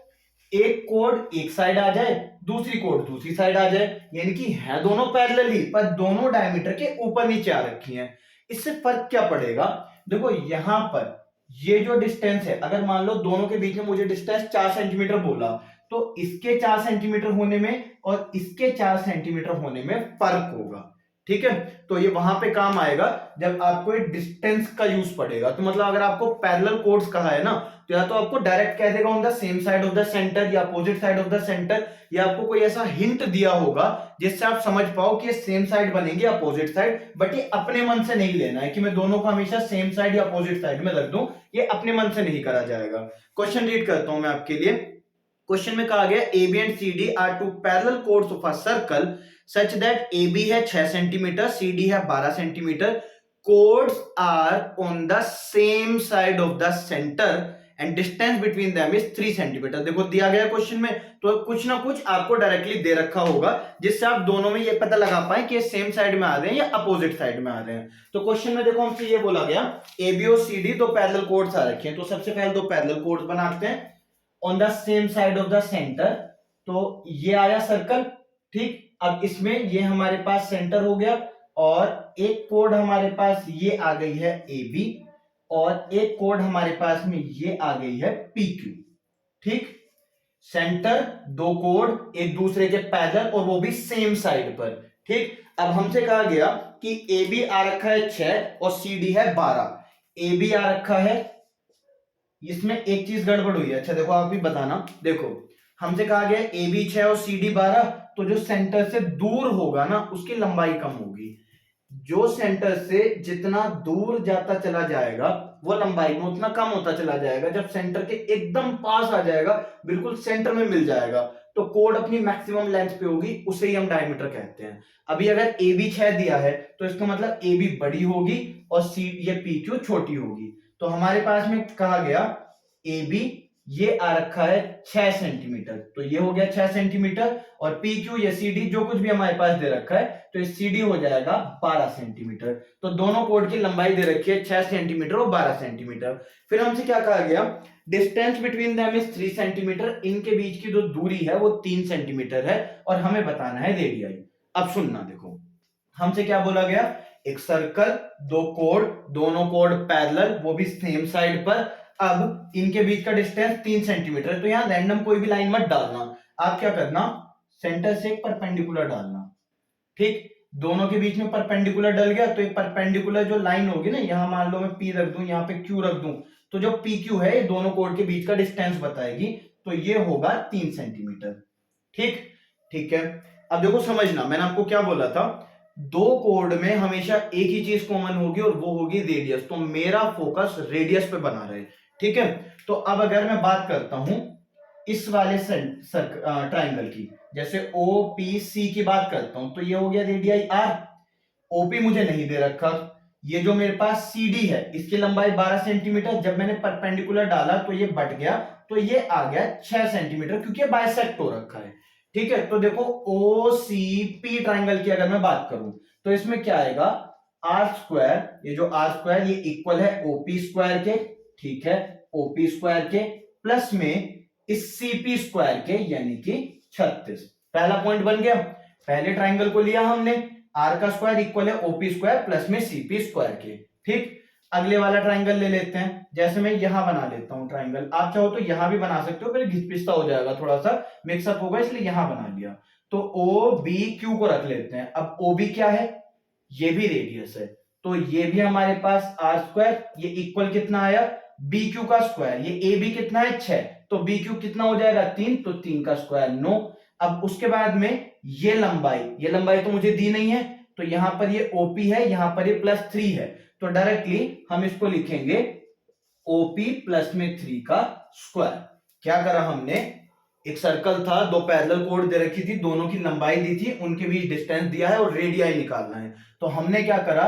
एक कोड एक साइड आ जाए, दूसरी कोड दूसरी साइड आ जाए, यानी कि है दोनों पैरेलल ही पर दोनों डायमीटर के ऊपर नीचे आ रखी हैं। इससे फर्क क्या पड़ेगा, देखो यहां पर ये जो डिस्टेंस है, अगर मान लो दोनों के बीच में मुझे डिस्टेंस 4 सेंटीमीटर बोला, तो इसके 4 सेंटीमीटर होने में और इसके 4 सेंटीमीटर होने में फर्क होगा। ठीक है, तो ये वहां पे काम आएगा जब आपको डिस्टेंस का यूज पड़ेगा। तो मतलब अगर आपको पैरेलल कोड्स कहा है ना, तो या तो आपको डायरेक्ट कह देगा on the same side of the centre या opposite side of the centre, या आपको कोई ऐसा हिंट दिया होगा जिससे आप समझ पाओ कि ये सेम साइड बनेंगे अपोजिट साइड। बट ये अपने मन से नहीं लेना है कि मैं दोनों को हमेशा सेम साइड या अपोजिट साइड में रख दूं, ये अपने मन से नहीं करा जाएगा। क्वेश्चन रीड करता हूं मैं आपके लिए। क्वेश्चन में कहा गया A B and C D are two parallel chords of a circle such that A B है 6 सेंटीमीटर, सी डी है 12 centimetre, chords are on the same side of the centre and distance between them is 3 centimetre. देखो दिया गया question में, तो कुछ ना कुछ आपको डायरेक्टली दे रखा होगा जिससे आप दोनों में ये पता लगा पाए कि सेम साइड में आ रहे हैं या अपोजिट साइड में आ रहे हैं। तो क्वेश्चन में देखो हमसे ये बोला गया ए बी और सी डी दो पैरेलल कोड्स आ रखे हैं, तो सबसे पहले दो पैरेलल कोड्स बनाते हैं on the same side of the centre. तो ये आया सर्कल, ठीक। अब इसमें ये हमारे पास सेंटर हो गया और एक कोड हमारे पास ये आ गई है ए बी और एक कोड हमारे पास में ये आ गई है पी क्यू। ठीक, सेंटर दो कोड एक दूसरे के पैरेलल और वो भी सेम साइड पर। ठीक, अब हमसे कहा गया कि ए बी आ रखा है 6 और सी डी है 12। ए बी आ रखा है, इसमें एक चीज गड़बड़ हुई है। अच्छा देखो आप भी बताना, देखो हमसे कहा गया ए बी 6 और सी डी 12, तो जो सेंटर से दूर होगा ना उसकी लंबाई कम होगी। जो सेंटर से जितना दूर जाता चला जाएगा वो लंबाई में उतना कम होता चला जाएगा। जब सेंटर के एकदम पास आ जाएगा, बिल्कुल सेंटर में मिल जाएगा, तो कोड अपनी मैक्सिमम लेंथ पे होगी, उसे ही हम डायमीटर कहते हैं। अभी अगर ए बी 6 दिया है तो इसका मतलब ए बी बड़ी होगी और सी ये पी क्यू छोटी होगी। तो हमारे पास में कहा गया ए बी ये आ रखा है 6 सेंटीमीटर, तो ये हो गया 6 सेंटीमीटर, और पी क्यू या सी डी जो कुछ भी हमारे पास दे रखा है, तो इस सी डी हो जाएगा 12 सेंटीमीटर। तो दोनों कोड की लंबाई दे रखी है 6 सेंटीमीटर और 12 सेंटीमीटर। फिर हमसे क्या कहा गया, distance between them is 3 centimetre, इनके बीच की जो दूरी है वो 3 सेंटीमीटर है और हमें बताना है रेडियस। अब सुनना, देखो हमसे क्या बोला गया, एक सर्कल दो कोड, दोनों कोड पैरेलल वो भी सेम साइड पर। अब इनके बीच का डिस्टेंस 3 सेंटीमीटर है, तो यहां रैंडम कोई भी लाइन मत डालना, आप क्या करना सेंटर से एक परपेंडिकुलर डालना। ठीक, दोनों के बीच में परपेंडिकुलर डल गया, तो एक परपेंडिकुलर जो लाइन होगी ना, यहां मान लो मैं पी रख दूं, यहां पे क्यू रख दूं, तो जो पी क्यू है ये दोनों कोड के बीच का डिस्टेंस बताएगी, तो ये होगा 3 सेंटीमीटर। ठीक, ठीक है। अब देखो समझना, मैंने आपको क्या बोला था, दो कोड में हमेशा एक ही चीज कॉमन होगी और वो होगी रेडियस, तो मेरा फोकस रेडियस पे बना रहे। ठीक है, तो अब अगर मैं बात करता हूं इस वाले ट्राइंगल की, जैसे ओ पी सी की बात करता हूं, तो ये हो गया रेडियाई आर, ओपी मुझे नहीं दे रखा। ये जो मेरे पास सी डी है इसकी लंबाई 12 सेंटीमीटर, जब मैंने परपेंडिकुलर डाला तो ये बढ़ गया, तो ये आ गया 6 सेंटीमीटर क्योंकि ये बाइसेक्ट हो रखा है। ठीक है, तो देखो ओ सी पी ट्राइंगल की अगर मैं बात करूं तो इसमें क्या आएगा, आर स्क्वायर, ये जो आर स्क्वायर ये इक्वल है ओपी स्क्वायर के, ठीक है, ओपी स्क्वायर के प्लस में इस सीपी स्क्वायर के, यानी कि 36। पहला पॉइंट बन गया, पहले ट्राइंगल को लिया हमने, आर का स्क्वायर इक्वल है ओपी स्क्वायर प्लस में सीपी स्क्वायर के। ठीक, अगले वाला ट्राइंगल ले लेते हैं, जैसे मैं यहां बना लेता हूं ट्राइंगल, आप चाहो तो यहां भी बना सकते हो, फिर घिसपिस्ता हो जाएगा, थोड़ा सा मिक्सअप होगा, इसलिए यहां बना लिया। तो ओ बी क्यू को रख लेते हैं। अब ओ बी क्या है, ये भी रेडियस है, तो ये भी हमारे पास आर स्क्वायर, ये इक्वल कितना आया बी क्यू का स्क्वायर, ये ए बी कितना है 6, तो बी क्यू कितना हो जाएगा 3, तो 3 का स्क्वायर 9। अब उसके बाद में ये लंबाई तो मुझे दी नहीं है, तो यहां पर ये ओपी है, यहां पर ये +3 है, तो डायरेक्टली हम इसको लिखेंगे ओपी प्लस में 3 का स्क्वायर। क्या करा हमने, एक सर्कल था, दो पैरेलल कोड दे रखी थी, दोनों की लंबाई दी थी, उनके बीच डिस्टेंस दिया है और रेडियाई निकालना है। तो हमने क्या करा,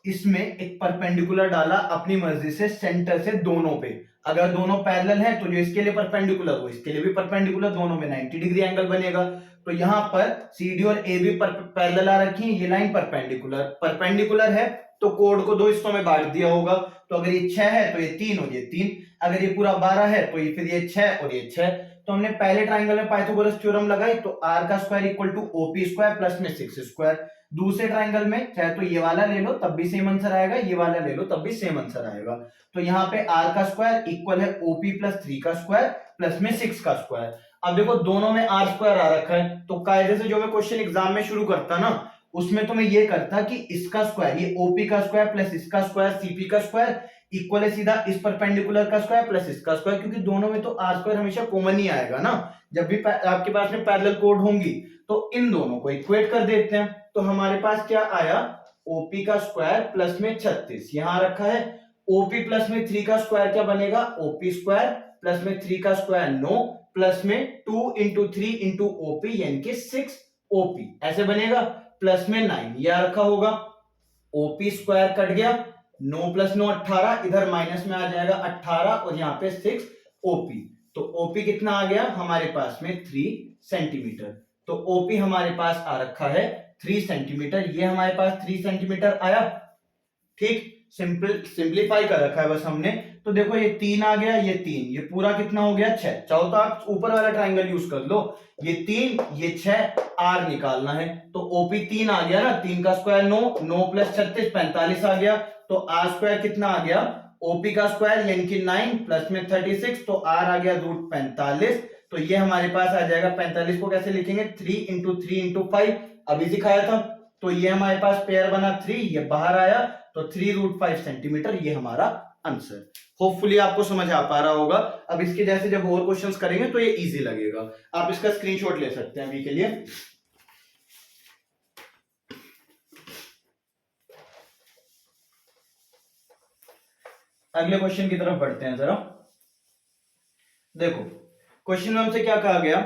इसमें एक परपेंडिकुलर डाला अपनी मर्जी से सेंटर से दोनों पे। अगर दोनों पैरेलल हैं तो जो इसके लिए परपेंडिकुलर वो इसके लिए भी परपेंडिकुलर, दोनों में 90 डिग्री एंगल बनेगा। तो यहां पर CD और AB पैरेलल आ रखी है, ये लाइन परपेंडिकुलर है, तो कोड को दो हिस्सों में बांट दिया होगा। तो अगर ये 6 है तो ये 3 और ये 3, अगर ये पूरा 12 है तो ये फिर ये 6 और ये 6। तो हमने पहले ट्राइंगल में पाइथागोरस थ्योरम लगाई, तो r का square equal to OP square plus में 6 स्क्वायर। दूसरे ट्राइंगल में चाहे तो ये वाला ले लो तब भी सेम आंसर आएगा, ये वाला ले लो तब भी सेम आंसर आएगा। तो यहाँ पे r का स्क्वायर इक्वल है OP प्लस 3 का स्क्वायर प्लस में 6 का स्क्वायर। अब देखो दोनों में r स्क्वायर आ रखा है, तो कायदे से जो मैं क्वेश्चन एग्जाम में शुरू करता ना, उसमें तो मैं ये करता कि इसका स्क्वायर, ये OP का स्क्वायर प्लस इसका स्क्वायर CP का स्क्वायर इक्वल है सीधा इस परपेंडिकुलर का स्क्वायर प्लस इसका स्क्वायर, क्योंकि दोनों में तो r स्क्वायर हमेशा कॉमन ही आएगा ना। जब भी आपके पास में पैरेलल कोड होंगी तो इन दोनों को इक्वेट कर देते हैं। तो हमारे पास क्या आया, OP का स्क्वायर प्लस में 36 यहां रखा है, OP प्लस में 3 का स्क्वायर क्या बनेगा, OP स्क्वायर प्लस में 3 का स्क्वायर 9 प्लस में 2 इंटू 3 इंटू OP यानी कि 6 OP ऐसे बनेगा, प्लस में 9 यह रखा होगा। OP स्क्वायर कट गया, 9 प्लस 9 18, इधर माइनस में आ जाएगा 18 और यहाँ पे 6 OP। तो OP कितना आ गया हमारे पास में 3 सेंटीमीटर। तो OP हमारे पास आ रखा है 3 सेंटीमीटर, ये हमारे पास 3 सेंटीमीटर आया। ठीक, सिंपलीफाई कर रखा है बस हमने। तो देखो ये 3 आ गया, ये 3, ये पूरा कितना हो गया 6। चाहो तो आप ऊपर वाला ट्राइंगल यूज कर लो, ये 3 ये 6, r निकालना है। तो OP 3 आ गया ना, 3 का स्क्वायर 9, 9 प्लस 36 45 आ गया। तो r स्क्वायर कितना आ गया, OP का स्क्वायर यानी कि 9 प्लस में 36, तो r आ गया रूट 45। तो ये हमारे पास आ जाएगा, 45 को कैसे लिखेंगे, 3 इंटू 3 इंटू 5 अभी सिखाया था। तो ये हमारे पास पेयर बना 3, ये बाहर आया, तो 3 रूट 5 सेंटीमीटर ये हमारा आंसर। होपफुली आपको समझ आ पा रहा होगा। अब इसके जैसे जब और क्वेश्चंस करेंगे तो ये इजी लगेगा। आप इसका स्क्रीनशॉट ले सकते हैं अभी के लिए। अगले क्वेश्चन की तरफ बढ़ते हैं जरा। देखो क्वेश्चन में हमसे क्या कहा गया,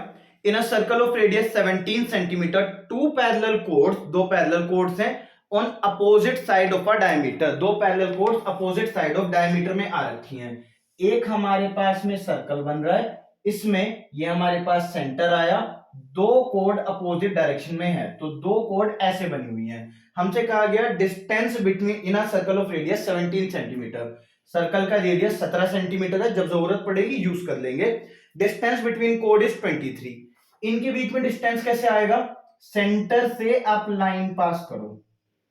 in a circle of radius 17 centimetre two parallel chords, दो पैरेलल कोड्स हैं on opposite side of a diameter, दो parallel chords opposite side of diameter में आ रखी हैं। एक हमारे पास में सर्कल बन रहा है, इसमें ये हमारे पास सेंटर आया, दो कोड अपोजिट डायरेक्शन में है, तो दो कोड ऐसे बनी हुई हैं। हमसे कहा गया distance between in a circle of radius 17 centimetre, circle का रेडियस 17 सेंटीमीटर है, जब जरूरत पड़ेगी यूज कर लेंगे। डिस्टेंस बिटवीन कोड इज 23, इनके बीच में डिस्टेंस कैसे आएगा, सेंटर से आप लाइन पास करो।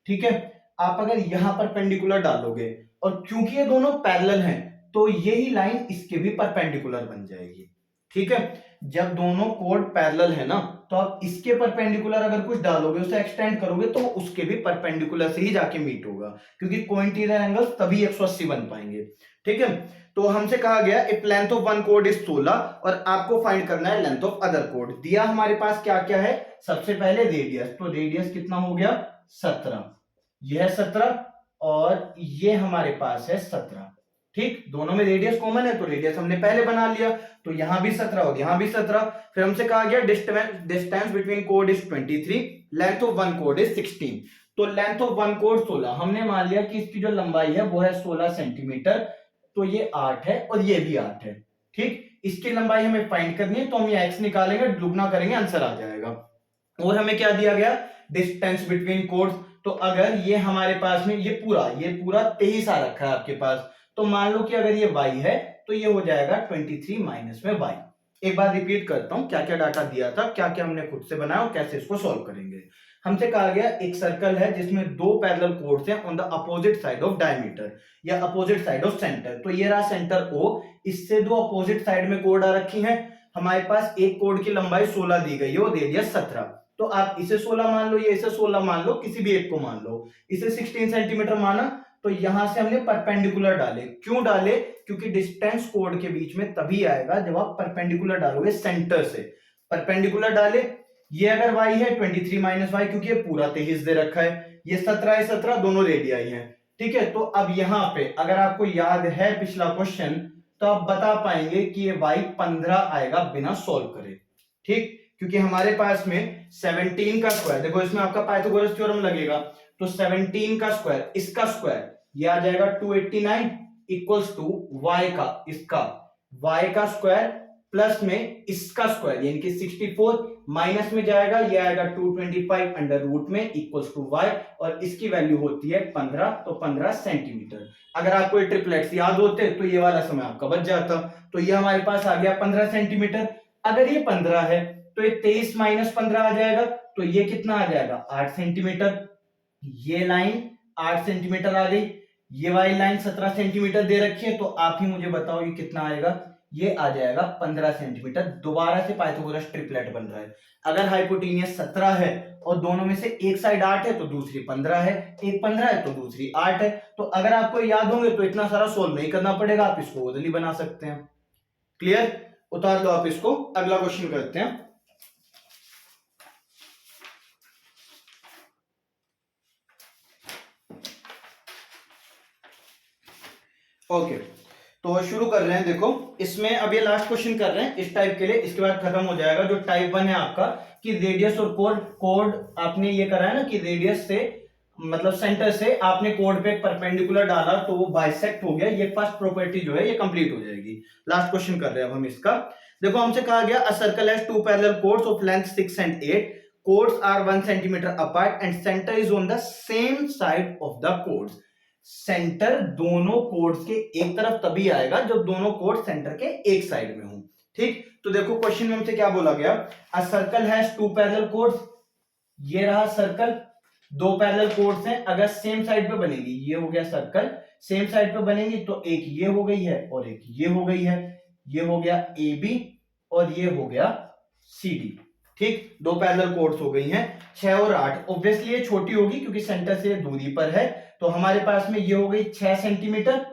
ठीक है, आप अगर यहां परपेंडिकुलर डालोगे और क्योंकि ये दोनों पैरेलल हैं तो यही लाइन इसके भी परपेंडिकुलर बन जाएगी। ठीक है, जब दोनों कोड पैरेलल है ना, तो आप इसके परपेंडिकुलर अगर कुछ डालोगे, उसे एक्सटेंड करोगे तो उसके भी परपेंडिकुलर से ही जाके मीट होगा, क्योंकि कोइंसिडेंट एंगल्स तभी 180 बन पाएंगे। ठीक है, तो हमसे कहा गया if length of one code is 16 और आपको फाइंड करना है लेंथ ऑफ अदर कोड। दिया हमारे पास क्या क्या है, सबसे पहले रेडियस, तो रेडियस कितना हो गया 17, यह 17 और ये हमारे पास है 17। ठीक, दोनों में रेडियस कॉमन है तो रेडियस हमने पहले बना लिया, तो यहां भी 17 और यहां भी 17। फिर हमसे कहा गया distance between code is 23, length of one code is 16। तो लेंथ ऑफ वन कोड 16, हमने मान लिया कि इसकी जो लंबाई है वो है 16 सेंटीमीटर, तो ये 8 है और ये भी 8 है। ठीक, इसकी लंबाई हमें फाइंड करनी है, तो हम ये x निकालेंगे, दुगना करेंगे, आंसर आ जाएगा। और हमें क्या दिया गया, डिस्टेंस बिटवीन कोड्स। तो अगर ये हमारे पास में ये पूरा 23 आ रखा है आपके पास, तो मान लो कि अगर ये y है तो ये हो जाएगा 23 माइनस में y। एक बार रिपीट करता हूं क्या क्या डाटा दिया था, क्या क्या हमने खुद से बनाया और कैसे इसको सॉल्व करेंगे। हमसे कहा गया एक सर्कल है जिसमें दो पैरेलल कोड्स हैं on the opposite side of diameter या अपोजिट साइड ऑफ सेंटर। तो ये रहा सेंटर O, इससे दो अपोजिट साइड में कोड आ रखी हैं। हमारे पास एक कोड की लंबाई 16 दी गई है और रेडियस 17, तो आप इसे 16 मान लो, ये इसे 16 मान लो, किसी भी एक को मान लो। इसे 16 सेंटीमीटर माना, तो यहां से हमने परपेंडिकुलर डाले। क्यों डाले, क्योंकि डिस्टेंस कोड के बीच में तभी आएगा जब आप परपेंडिकुलर डालोगे सेंटर से। परपेंडिकुलर डाले, ये अगर y है 23 माइनस y, क्योंकि ये पूरा 23 दे रखा है, ये 17 है 17, दोनों रेडियाई हैं। ठीक है, तो अब यहां पे अगर आपको याद है पिछला क्वेश्चन, तो आप बता पाएंगे कि ये y 15 आएगा बिना सॉल्व करे। ठीक, क्योंकि हमारे पास में 17 का स्क्वायर, देखो इसमें आपका पाइथागोरस थ्योरम लगेगा, तो 17 का स्क्वायर, इसका स्क्वायर, ये आ जाएगा 289 इक्वल्स टू y का, इसका y का स्क्वायर प्लस में इसका स्क्वायर यानी कि 64, माइनस में जाएगा, ये आएगा 225 अंडर रूट में इक्वल्स टू y, और इसकी वैल्यू होती है 15, तो 15 सेंटीमीटर। अगर आपको ये ट्रिपलेट्स याद होते तो ये वाला समय आपका बच जाता। तो ये हमारे पास आ गया 15 सेंटीमीटर। अगर ये 15 है तो ये 23 माइनस 15 आ जाएगा, तो ये कितना आ जाएगा 8 सेंटीमीटर। ये लाइन 8 सेंटीमीटर आ गई, ये वाली लाइन 17 सेंटीमीटर दे रखी है, तो आप ही मुझे बताओ ये कितना आएगा, ये आ जाएगा 15 सेंटीमीटर। दोबारा से पाइथागोरस ट्रिपलेट बन रहा है। अगर हाइपोटेनियस 17 है और दोनों में से एक साइड 8 है तो दूसरी 15 है, एक 15 है तो दूसरी 8 है, तो अगर आपको याद होंगे तो इतना सारा सोल्व नहीं करना पड़ेगा, आप इसको ओरली बना सकते हैं। क्लियर, उतार लो आप इसको। अगला क्वेश्चन करते हैं। ओके, तो शुरू कर रहे हैं। देखो इसमें अब ये लास्ट क्वेश्चन कर रहे हैं इस टाइप के लिए, इसके बाद खत्म हो जाएगा। जो टाइप 1 है आपका कि रेडियस और कोड आपने ये करा है ना कि रेडियस से मतलब सेंटर से आपने कोड पे परपेंडिकुलर डाला तो वो बाइसेक्ट हो गया, ये फर्स्ट प्रॉपर्टी जो है ये कंप्लीट हो जाएगी। लास्ट क्वेश्चन कर रहे हैं अब हम इसका। देखो हमसे कहा गया a circle has two parallel chords of length 6 and 8, chords are 1 centimetre apart and centre is on the same side of the chords. Centre दोनों कोड्स के एक तरफ तभी आएगा जब दोनों कोड सेंटर के एक साइड में हो। ठीक, तो देखो क्वेश्चन में हमसे क्या बोला गया, a circle has two parallel chords, ये रहा सर्कल, दो पैरेलल कोड्स हैं, अगर सेम साइड पे बनेगी, ये हो गया सर्कल, सेम साइड पे बनेगी तो एक ये हो गई है और एक ये हो गई है, ये हो गया AB और ये हो गया CD। ठीक, दो पैरेलल कोड्स हो गई हैं 6 और 8। ऑब्वियसली ये छोटी होगी क्योंकि सेंटर से दूरी पर है, तो हमारे पास में ये हो गई 6 सेंटीमीटर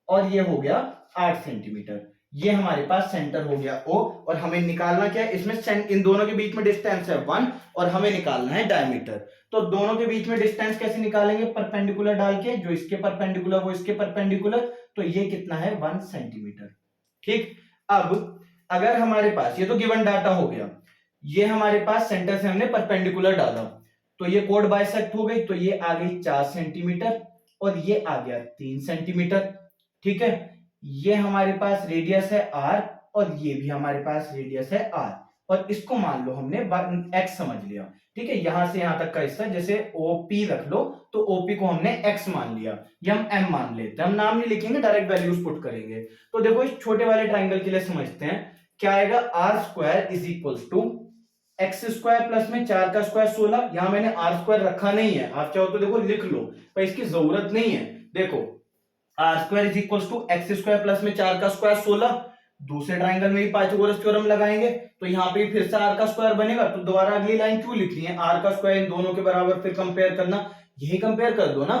और ये हो गया 8 सेंटीमीटर। ये हमारे पास सेंटर हो गया O, और हमें निकालना क्या है इसमें, इन दोनों के बीच में डिस्टेंस है 1 और हमें निकालना है डायमीटर। तो दोनों के बीच में डिस्टेंस कैसे निकालेंगे, परपेंडिकुलर डाल के, जो इसके परपेंडिकुलर वो इसके परपेंडिकुलर, तो ये कितना है 1 सेंटीमीटर। ठीक, अब अगर हमारे पास, ये तो गिवन डाटा हो गया, ये हमारे पास सेंटर से हमने परपेंडिकुलर डाला तो ये कोड बाइसेक्ट हो गई, तो ये आ गई 4 सेंटीमीटर और ये आ गया 3 सेंटीमीटर। ठीक है, ये हमारे पास रेडियस है r और ये भी हमारे पास रेडियस है r, और इसको मान लो हमने x समझ लिया। ठीक है, यहां से यहां तक का हिस्सा जैसे OP रख लो, तो OP को हमने x मान लिया, ये हम m मान लेते हैं, हम नाम नहीं लिखेंगे, डायरेक्ट वैल्यूज पुट करेंगे। तो देखो इस छोटे वाले ट्राइंगल के लिए समझते हैं, क्या आएगा, r square is equals to x square plus में 4 का स्क्वायर 16। यहां मैंने आर स्क्वायर रखा नहीं है, आप चाहो तो देखो लिख लो, पर इसकी जरूरत नहीं है। देखो r square is equals to x square plus में 4 का स्क्वायर 16। दूसरे ट्राइंगल में ही पाइथागोरस थ्योरम लगाएंगे तो यहाँ पे फिर से आर का स्क्वायर बनेगा, तो दोबारा अगली लाइन क्यों लिखनी है, आर का स्क्वायर इन दोनों के बराबर, फिर कंपेयर करना, यही कंपेयर कर दो ना।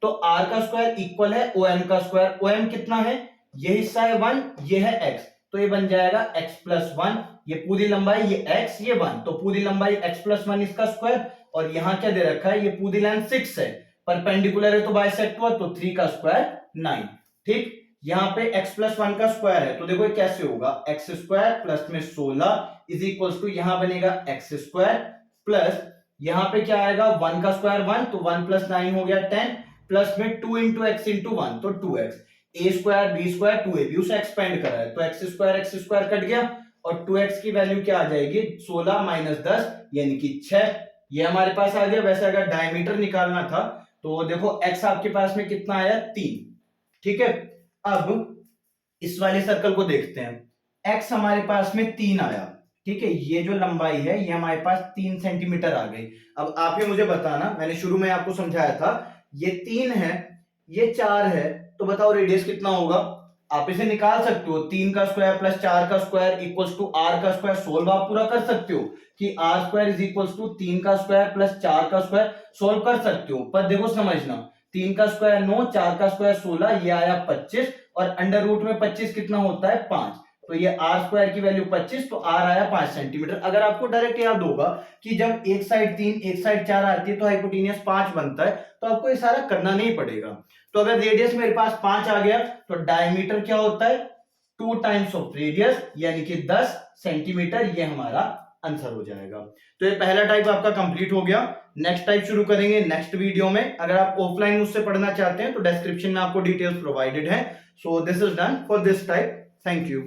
तो आर का स्क्वायर इक्वल है OM का स्क्वायर, OM कितना है, ये हिस्सा है 1, ये है x, तो ये बन जाएगा x प्लस 1, ये पूरी लंबाई, ये x ये 1, तो पूरी लंबाई x प्लस 1 इसका स्क्वायर, और यहाँ क्या दे रखा है, ये पूरी लाइन 6 है, परपेंडिकुलर है तो बाइसेक्ट हुआ, तो 3 का स्क्वायर 9। ठीक, यहाँ पे x प्लस 1 का स्क्वायर है, तो देखो ये कैसे होगा, x स्क्वायर प्लस में 16 इज इक्वल्स टू यहाँ बनेगा x स्क्वायर प्लस यहाँ पे क्या आएगा 1 का स्क्वायर 1, तो 1 प्लस 9 हो गया 10, प्लस में 2 इंटू एक्स इंटू 1, तो 2x, a square b square 2ab, उसे एक्सपेंड करा है तो x स्क्वायर कट गया, और 2x की वैल्यू क्या आ जाएगी, 16 माइनस 10 यानी कि 6, ये हमारे पास आ गया। वैसे अगर डायमीटर निकालना था तो देखो x आपके पास में कितना आया 3। ठीक है, अब इस वाले सर्कल को देखते हैं, x हमारे पास में 3 आया। ठीक है, ये जो लंबाई है ये हमारे पास 3 सेंटीमीटर आ गई। अब आप ही मुझे बताना, मैंने शुरू में आपको समझाया था, ये 3 है ये 4 है, तो बताओ रेडियस कितना होगा। आप इसे निकाल सकते हो, 3 का स्क्वायर प्लस 4 का स्क्वायर इक्वल्स टू r का स्क्वायर, सोल्व आप पूरा कर सकते हो कि r square is equals to 3 का स्क्वायर प्लस 4 का स्क्वायर, सोल्व कर सकते हो। पर देखो समझना, 3 का स्क्वायर 9, 4 का स्क्वायर 16, ये आया 25, और अंडर रूट में 25 कितना होता है 5, तो ये आर स्क्वायर की वैल्यू 25, तो आर आया 5 सेंटीमीटर। अगर आपको डायरेक्ट याद होगा कि जब एक साइड 3 एक साइड 4 आती है तो हाइपोटेनियस 5 बनता है, तो आपको ये सारा करना नहीं पड़ेगा। तो अगर रेडियस मेरे पास 5 आ गया तो डायमीटर क्या होता है 2 टाइम्स ऑफ रेडियस यानी कि 10 सेंटीमीटर, ये हमारा आंसर हो जाएगा। तो ये पहला टाइप आपका कंप्लीट हो गया। नेक्स्ट टाइप शुरू करेंगे नेक्स्ट वीडियो में। अगर आप ऑफलाइन मुझसे पढ़ना चाहते हैं तो डिस्क्रिप्शन में आपको डिटेल्स प्रोवाइडेड है। So this is done for this type. Thank you.